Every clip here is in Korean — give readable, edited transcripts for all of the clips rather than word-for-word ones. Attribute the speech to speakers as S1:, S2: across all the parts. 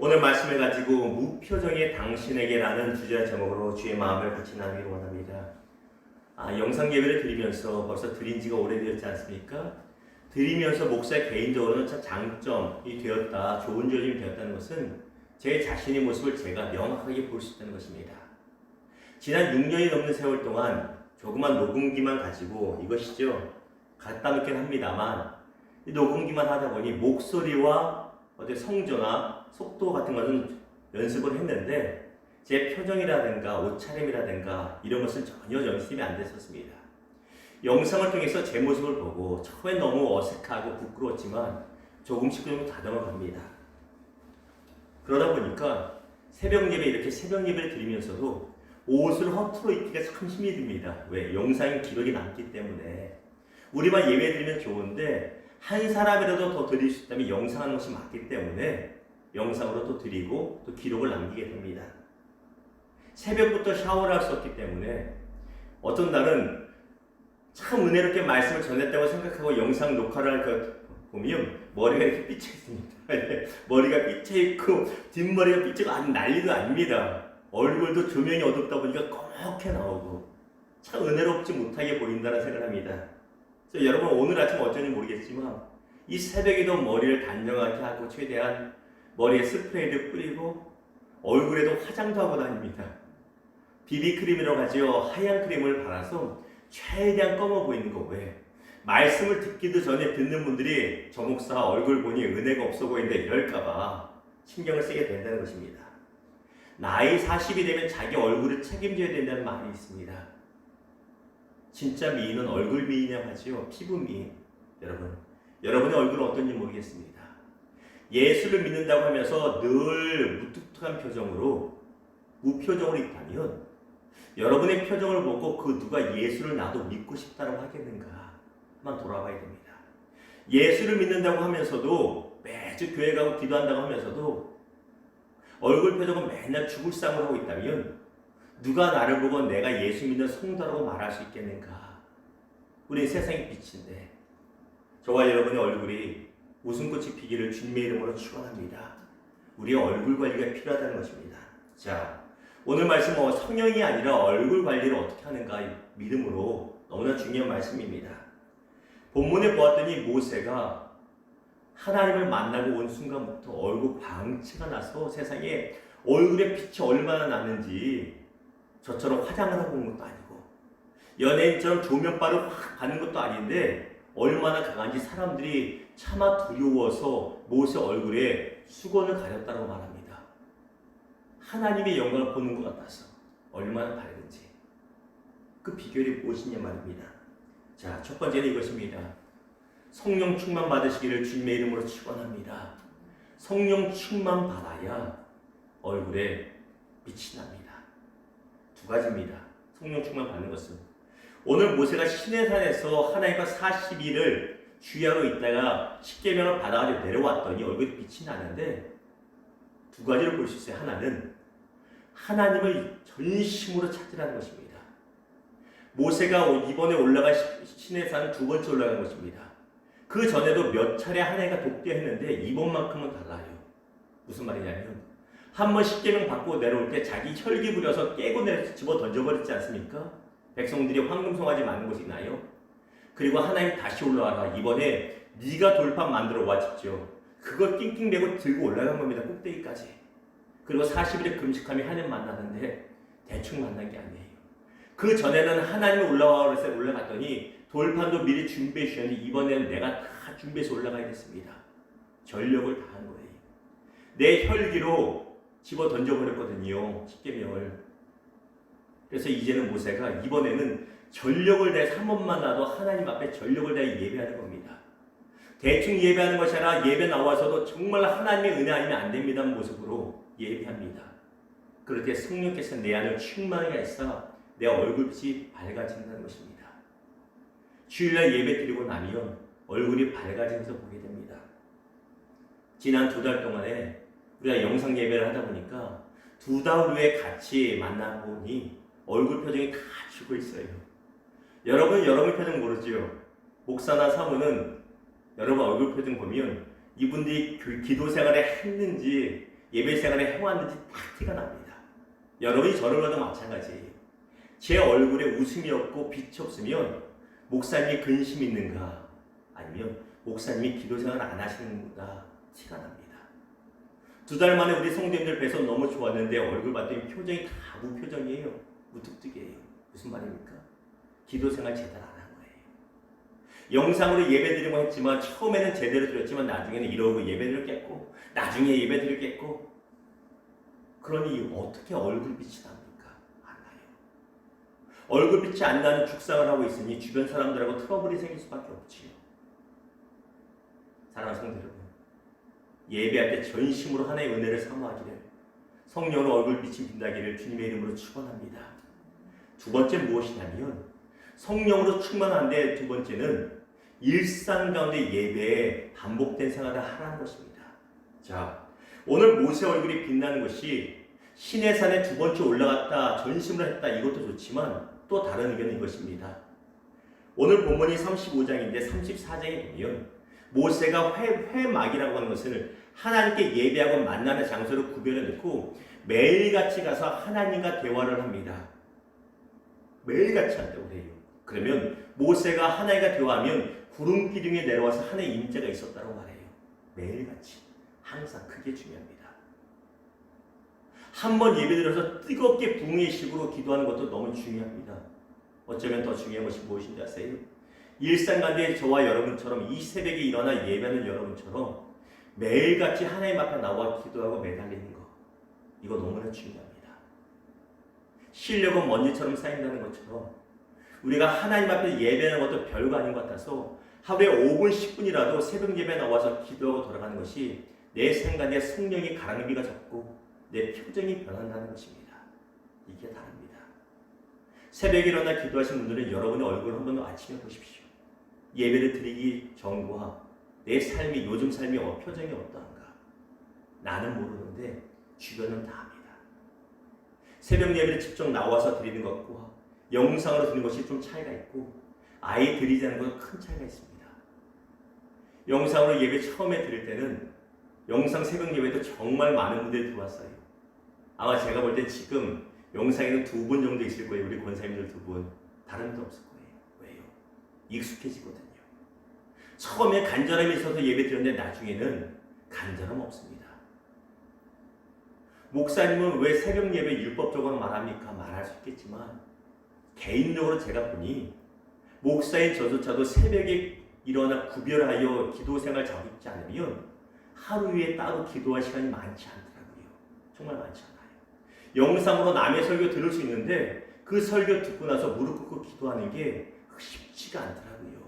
S1: 오늘 말씀을 가지고 무표정의 당신에게라는 주제 제목으로 주의 마음을 같이 나누기를 원합니다. 영상 예배를 드리면서 벌써 드린 지가 오래되었지 않습니까? 드리면서 목사의 개인적으로는 참 장점이 되었다, 좋은 점이 되었다는 것은 제 자신의 모습을 제가 명확하게 볼 수 있다는 것입니다. 지난 6년이 넘는 세월 동안 조그만 녹음기만 가지고 이것이죠. 갖다 놓긴 합니다만 이 녹음기만 하다 보니 목소리와 어떤 성조나 속도 같은 것은 연습을 했는데 제 표정이라든가 옷차림이라든가 이런 것은 전혀 연습이 안 됐었습니다. 영상을 통해서 제 모습을 보고 처음엔 너무 어색하고 부끄러웠지만 조금씩 다듬어 갑니다. 그러다 보니까 새벽 예배, 이렇게 새벽 예배를 드리면서도 옷을 허투루 입기가 참 힘이 듭니다. 왜? 영상이 기록이 남기 때문에. 우리만 예배 드리면 좋은데 한 사람이라도 더 드릴 수 있다면 영상하는 것이 맞기 때문에 영상으로 또 드리고 또 기록을 남기게 됩니다. 새벽부터 샤워를 할 수 없기 때문에 어떤 날은 참 은혜롭게 말씀을 전했다고 생각하고 영상 녹화를 할 것 보면 머리가 이렇게 삐쳐 있습니다. 머리가 삐쳐 있고 뒷머리가 삐쳐가 아주 난리도 아닙니다. 얼굴도 조명이 어둡다 보니까 검게 나오고 참 은혜롭지 못하게 보인다는 생각을 합니다. 그래서 여러분 오늘 아침 어쩐지 모르겠지만 이 새벽에도 머리를 단정하게 하고 최대한 머리에 스프레이를 뿌리고 얼굴에도 화장도 하고 다닙니다. 비비크림이라고 하죠. 하얀 크림을 발라서 최대한 검어 보이는 거. 왜? 말씀을 듣기도 전에 듣는 분들이 저 목사 얼굴 보니 은혜가 없어 보인다 이럴까봐 신경을 쓰게 된다는 것입니다. 나이 40이 되면 자기 얼굴을 책임져야 된다는 말이 있습니다. 진짜 미인은 얼굴 미인이라고 하죠. 피부 미인. 여러분의 얼굴은 어떤지 모르겠습니다. 예수를 믿는다고 하면서 늘 무뚝뚝한 표정으로 무표정으로 있다면 여러분의 표정을 보고 그 누가 예수를 나도 믿고 싶다고 하겠는가만 돌아봐야 됩니다. 예수를 믿는다고 하면서도 매주 교회 가고 기도한다고 하면서도 얼굴 표정은 맨날 죽을 싸움을 하고 있다면 누가 나를 보고 내가 예수 믿는 성도라고 말할 수 있겠는가? 우리 세상의 빛인데 저와 여러분의 얼굴이 웃음꽃이 피기를 주님의 이름으로 축원합니다. 우리의 얼굴 관리가 필요하다는 것입니다. 자, 오늘 말씀은 성형이 아니라 얼굴 관리를 어떻게 하는가 믿음으로 너무나 중요한 말씀입니다. 본문에 보았더니 모세가 하나님을 만나고 온 순간부터 얼굴 광채가 나서 세상에 얼굴에 빛이 얼마나 나는지 저처럼 화장을 하고 온 것도 아니고 연예인처럼 조명바를 확 받는 것도 아닌데 얼마나 강한지 사람들이 차마 두려워서 모세 얼굴에 수건을 가렸다고 말합니다. 하나님의 영광을 보는 것 같아서 얼마나 밝은지 그 비결이 무엇이냐 말입니다. 자, 첫 번째는 이것입니다. 성령 충만 받으시기를 주님의 이름으로 축원합니다. 성령 충만 받아야 얼굴에 빛이 납니다. 두 가지입니다. 성령 충만 받는 것은 오늘 모세가 시내산에서 하나님과 40일을 주야로 있다가 십계명을 받아가지고 내려왔더니 얼굴에 빛이 나는데 두 가지를 볼 수 있어요. 하나는 하나님을 전심으로 찾으라는 것입니다. 모세가 이번에 올라간 시내산 두 번째 올라간 것입니다. 그 전에도 몇 차례 하나님과 독대했는데 이번만큼은 달라요. 무슨 말이냐면 한 번 십계명 받고 내려올 때 자기 혈기 부려서 깨고 내려서 집어 던져버렸지 않습니까? 백성들이 황금송아지 많은 곳이 나요. 그리고 하나님 다시 올라와라. 이번에 네가 돌판 만들어 와 직접. 그걸 낑낑대고 들고 올라간 겁니다. 꼭대기까지. 그리고 40일에 금식하며 하나님 만나는데 대충 만난 게 아니에요. 그 전에는 하나님이 올라와 그래서 올라갔더니 돌판도 미리 준비해 주셨는데 이번에는 내가 다 준비해서 올라가야겠습니다. 전력을 다한 거예요. 내 혈기로 집어 던져버렸거든요. 십계명을. 그래서 이제는 모세가 이번에는 전력을 다해서 한 번만 나도 하나님 앞에 전력을 다해 예배하는 겁니다. 대충 예배하는 것이 아니라 예배 나와서도 정말 하나님의 은혜 아니면 안 됩니다 모습으로 예배합니다. 그럴 때 성령께서 내 안을 충만하게 해서 내 얼굴빛이 밝아진다는 것입니다. 주일날 예배 드리고 나면 얼굴이 밝아지면서 보게 됩니다. 지난 2달 동안에 우리가 영상 예배를 하다 보니까 2달 후에 같이 만나보니 얼굴 표정이 다 죽어 있어요. 여러분 표정 모르죠? 목사나 사모는 여러분 얼굴 표정 보면 이분들이 기도 생활을 했는지 예배 생활을 해왔는지 딱 티가 납니다. 여러분이 저를 봐도 마찬가지예요. 제 얼굴에 웃음이 없고 빛이 없으면 목사님이 근심 있는가 아니면 목사님이 기도 생활 안 하시는가 티가 납니다. 2달 만에 우리 성도님들 뵈서 너무 좋았는데 얼굴 봤더니 표정이 다 무표정이에요. 무뚝뚝이에요. 무슨 말입니까? 기도 생활 제대로 안 한 거예요. 영상으로 예배 드리고 했지만 처음에는 제대로 드렸지만 나중에는 이러고 예배 드렸겠고 나중에 예배 드렸겠고 그러니 어떻게 얼굴빛이 납니까? 안 나요. 얼굴빛이 안 나는 죽상을 하고 있으니 주변 사람들하고 트러블이 생길 수밖에 없지요. 사랑하는 성도 여러분, 예배할 때 전심으로 하나님의 은혜를 사모하기를 성령으로 얼굴빛이 빛나기를 주님의 이름으로 축원합니다. 두 번째 무엇이냐면 성령으로 충만한데 두 번째는 일상 가운데 예배에 반복된 생활을 하라는 것입니다. 자, 오늘 모세 얼굴이 빛나는 것이 시내산에 2번째 올라갔다 전심을 했다 이것도 좋지만 또 다른 의견은 이것입니다. 오늘 본문이 35장인데 34장에 보면 모세가 회막이라고 하는 것을 하나님께 예배하고 만나는 장소를 구별해 놓고 매일같이 가서 하나님과 대화를 합니다. 매일같이 한다고 해요. 그러면 모세가 하나님과 대화하면 구름 기둥에 내려와서 하나님의 임재가 있었다고 말해요. 매일같이 항상 그게 중요합니다. 한번 예배드려서 뜨겁게 붕의 식으로 기도하는 것도 너무 중요합니다. 어쩌면 더 중요한 것이 무엇인지 아세요? 일상 가운데 저와 여러분처럼 이 새벽에 일어나 예배하는 여러분처럼 매일같이 하나님 앞에 나와 기도하고 매달리는 것 이거 너무나 중요합니다. 실력은 먼지처럼 쌓인다는 것처럼 우리가 하나님 앞에 예배하는 것도 별거 아닌 것 같아서 하루에 5분 10분이라도 새벽 예배 나와서 기도하고 돌아가는 것이 내 생각에 성령의 가랑비가 적고 내 표정이 변한다는 것입니다. 이게 다릅니다. 새벽에 일어나 기도하신 분들은 여러분의 얼굴을 한번 아침에 보십시오. 예배를 드리기 전과 내 삶이 요즘 삶이 표정이 어떠한가 나는 모르는데 주변은 다 압니다. 새벽 예배를 직접 나와서 드리는 것과 영상으로 드리는 것이 좀 차이가 있고 아예 드리지 않는 것은 큰 차이가 있습니다. 영상으로 예배 처음에 드릴 때는 영상 새벽 예배도 정말 많은 분들이 들어왔어요. 아마 제가 볼 때 지금 영상에는 2분 정도 있을 거예요. 우리 권사님들 2분. 다른 분도 없을 거예요. 왜요? 익숙해지거든요. 처음에 간절함이 있어서 예배 드렸는데 나중에는 간절함 없습니다. 목사님은 왜 새벽 예배 율법적으로 말합니까? 말할 수 있겠지만 개인적으로 제가 보니 목사인 저조차도 새벽에 일어나 구별하여 기도 생활 잡지 않으면 하루 위에 따로 기도할 시간이 많지 않더라고요. 정말 많지 않아요. 영상으로 남의 설교 들을 수 있는데 그 설교 듣고 나서 무릎 꿇고 기도하는 게 쉽지가 않더라고요.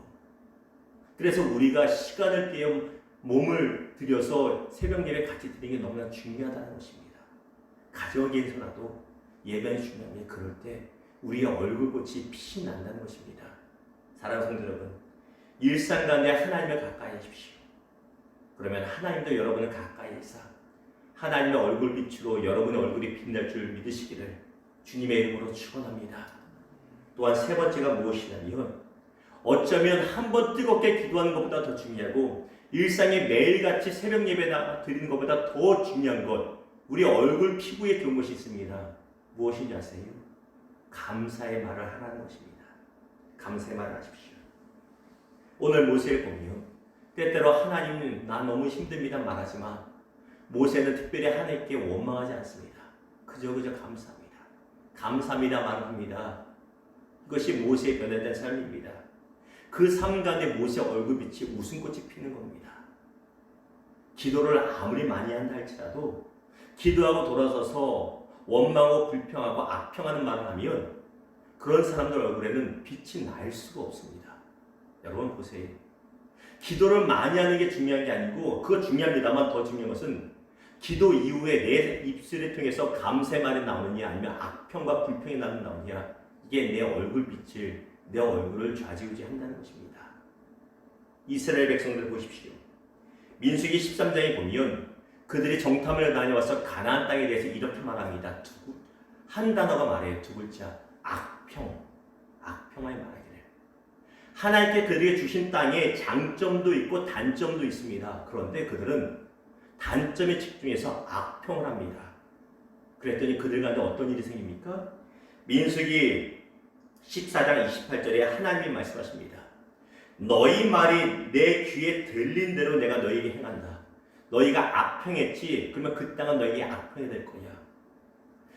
S1: 그래서 우리가 시간을 떼어 몸을 들여서 새벽 예배 같이 드리는 게 너무나 중요하다는 것입니다. 가정에서라도 예배는 중요한 게 그럴 때 우리의 얼굴꽃이 빛이 난다는 것입니다. 사랑하는 성도 여러분, 일상 가운데 하나님을 가까이 하십시오. 그러면 하나님도 여러분을 가까이 해서 하나님의 얼굴빛으로 여러분의 얼굴이 빛날 줄 믿으시기를 주님의 이름으로 축원합니다. 또한 세 번째가 무엇이냐면 어쩌면 한번 뜨겁게 기도하는 것보다 더 중요하고 일상에 매일같이 새벽 예배 드리는 것보다 더 중요한 것 우리 얼굴 피부에 좋은 것이 있습니다. 무엇인지 아세요? 감사의 말을 하라는 것입니다. 감사의 말을 하십시오. 오늘 모세를 보면 때때로 하나님 나 너무 힘듭니다 말하지만 모세는 특별히 하나님께 원망하지 않습니다. 그저 감사합니다. 감사합니다 말합니다. 이것이 모세의 변화된 삶입니다. 그 삶 가운데 모세의 얼굴빛이 웃음꽃이 피는 겁니다. 기도를 아무리 많이 한다 할지라도 기도하고 돌아서서 원망하고 불평하고 악평하는 말을 하면 그런 사람들 얼굴에는 빛이 날 수가 없습니다. 여러분 보세요. 기도를 많이 하는 게 중요한 게 아니고 그거 중요합니다만 더 중요한 것은 기도 이후에 내 입술을 통해서 감사의 말이 나오느냐 아니면 악평과 불평이 나오느냐 이게 내 얼굴빛을 내 얼굴을 좌지우지한다는 것입니다. 이스라엘 백성들 보십시오. 민수기 13장에 보면 그들이 정탐을 다녀와서 가나안 땅에 대해서 이렇게 말합니다. 한 단어가 말해요. 2글자. 악평하게 말하기를. 하나님께 그들에게 주신 땅에 장점도 있고 단점도 있습니다. 그런데 그들은 단점에 집중해서 악평을 합니다. 그랬더니 그들 가운데 어떤 일이 생깁니까? 민수기 14장 28절에 하나님이 말씀하십니다. 너희 말이 내 귀에 들린 대로 내가 너희에게 행한다. 너희가 악평했지? 그러면 그 땅은 너희에게 악평이 될 거야.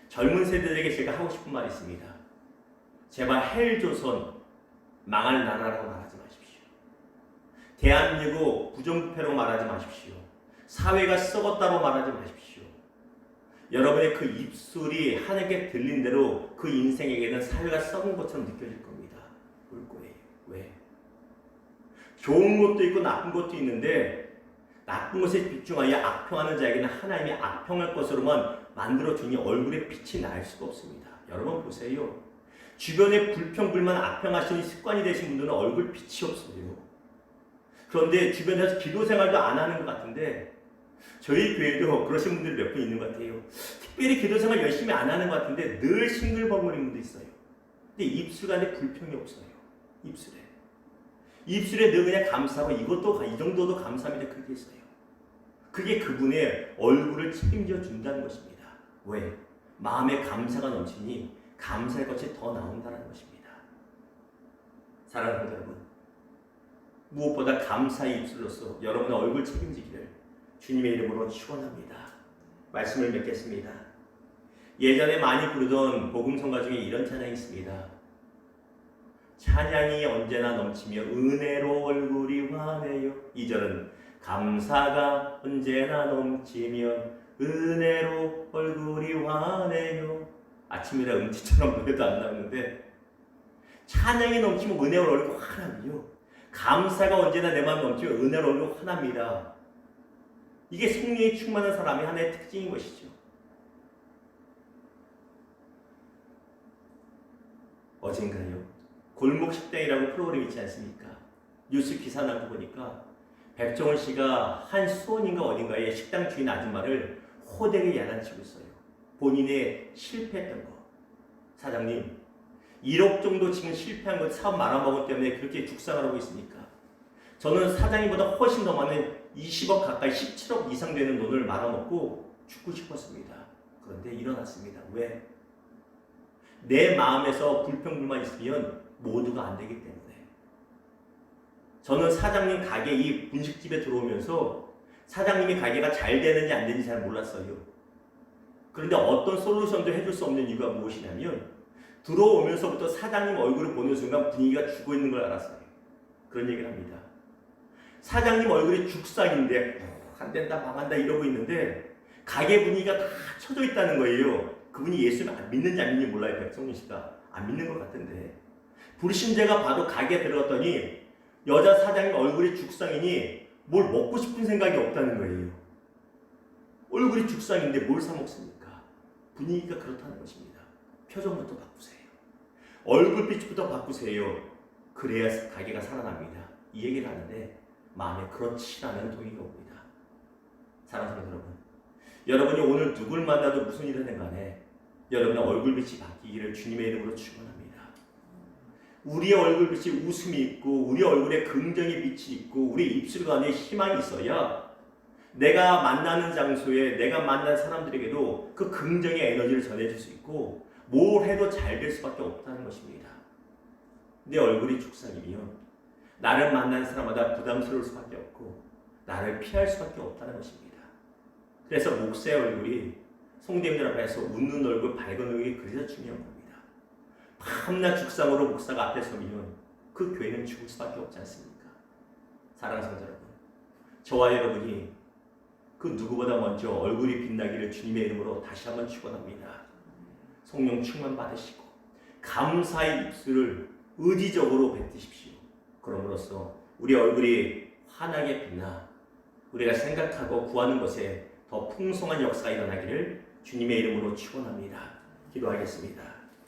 S1: 젊은 세대들에게 제가 하고 싶은 말이 있습니다. 제발 헬조선 망할 나라라고 말하지 마십시오. 대한민국 부정부패로 말하지 마십시오. 사회가 썩었다고 말하지 마십시오. 여러분의 그 입술이 하나님께 들린 대로 그 인생에게는 사회가 썩은 것처럼 느껴질 겁니다. 올 거예요. 왜? 좋은 것도 있고 나쁜 것도 있는데 나쁜 것에 집중하여 악평하는 자에게는 하나님이 악평할 것으로만 만들어주니 얼굴에 빛이 날 수가 없습니다. 여러분 보세요. 주변에 불평불만 악평하시는 습관이 되신 분들은 얼굴 빛이 없어요. 그런데 주변에서 기도 생활도 안 하는 것 같은데 저희 교회도 그러신 분들이 몇 분 있는 것 같아요. 특별히 기도 생활 열심히 안 하는 것 같은데 늘 싱글벙글인 분도 있어요. 근데 입술 안에 불평이 없어요. 입술에 늘 그냥 감사하고 이것도 이 정도도 감사합니다. 그게 있어요. 그게 그분의 얼굴을 책임져 준다는 것입니다. 왜? 마음에 감사가 넘치니 감사의 것이 더 나온다는 것입니다. 사랑하는 여러분, 무엇보다 감사의 입술로서 여러분의 얼굴 책임지기를 주님의 이름으로 축원합니다. 말씀을 맺겠습니다. 예전에 많이 부르던 복음성가 중에 이런 찬양이 있습니다. 찬양이 언제나 넘치며 은혜로 얼굴이 환해요. 2절은 감사가 언제나 넘치면 은혜로 얼굴이 환해요. 아침이라 음치처럼 노래도 안 나오는데 찬양이 넘치면 은혜로 얼굴이 환하며 감사가 언제나 내 마음 넘치면 은혜로 얼굴이 환합니다. 이게 성령이 충만한 사람의 하나의 특징인 것이죠. 어젠가요? 골목 식당이라고 프로그램 있지 않습니까? 뉴스 기사 나고 보니까 백종원 씨가 한 수원인가 어딘가에 식당 주인 아줌마를 호되게 야단치고 있어요. 본인의 실패했던 거. 사장님, 1억 정도 지금 실패한 것 사업 말아먹은 때문에 그렇게 죽상을 하고 있으니까 저는 사장님보다 훨씬 더 많은 20억 가까이 17억 이상 되는 돈을 말아먹고 죽고 싶었습니다. 그런데 일어났습니다. 왜? 내 마음에서 불평불만 있으면 모두가 안 되기 때문에. 저는 사장님 가게 이 분식집에 들어오면서 사장님이 가게가 잘 되는지 안 되는지 잘 몰랐어요. 그런데 어떤 솔루션도 해줄 수 없는 이유가 무엇이냐면 들어오면서부터 사장님 얼굴을 보는 순간 분위기가 죽어 있는 걸 알았어요. 그런 얘기를 합니다. 사장님 얼굴이 죽상인데 안 된다 망한다 이러고 있는데 가게 분위기가 다 쳐져 있다는 거예요. 그분이 예수를 믿는지 안 믿는지 몰라요. 백성민 씨가 안 믿는 것 같은데 불신자가 봐도 가게에 들어갔더니 여자 사장님 얼굴이 죽상이니 뭘 먹고 싶은 생각이 없다는 거예요. 얼굴이 죽상인데 뭘 사 먹습니까? 분위기가 그렇다는 것입니다. 표정부터 바꾸세요. 얼굴빛부터 바꾸세요. 그래야 가게가 살아납니다. 이 얘기를 하는데 마음에 그렇지 않은 동의가 옵니다. 사랑하는 여러분, 여러분이 오늘 누굴 만나도 무슨 일을 하든 간에 여러분의 얼굴빛이 바뀌기를 주님의 이름으로 축원합니다. 우리의 얼굴빛이 웃음이 있고 우리 얼굴에 긍정의 빛이 있고 우리 입술 간에 희망이 있어야 내가 만나는 장소에 내가 만난 사람들에게도 그 긍정의 에너지를 전해줄 수 있고 뭘 해도 잘 될 수밖에 없다는 것입니다. 내 얼굴이 죽상이면 나를 만나는 사람마다 부담스러울 수밖에 없고 나를 피할 수밖에 없다는 것입니다. 그래서 목사의 얼굴이 성도님들 앞에서 웃는 얼굴, 밝은 얼굴이 그래서 중요한 겁니다. 밤낮 죽상으로 목사가 앞에 서면 그 교회는 죽을 수밖에 없지 않습니까? 사랑하는 성도 여러분, 저와 여러분이 그 누구보다 먼저 얼굴이 빛나기를 주님의 이름으로 다시 한번 축원합니다. 성령 충만 받으시고 감사의 입술을 의지적으로 뱉으십시오. 그럼으로써 우리 얼굴이 환하게 빛나 우리가 생각하고 구하는 것에 더 풍성한 역사가 일어나기를 주님의 이름으로 축원합니다. 기도하겠습니다.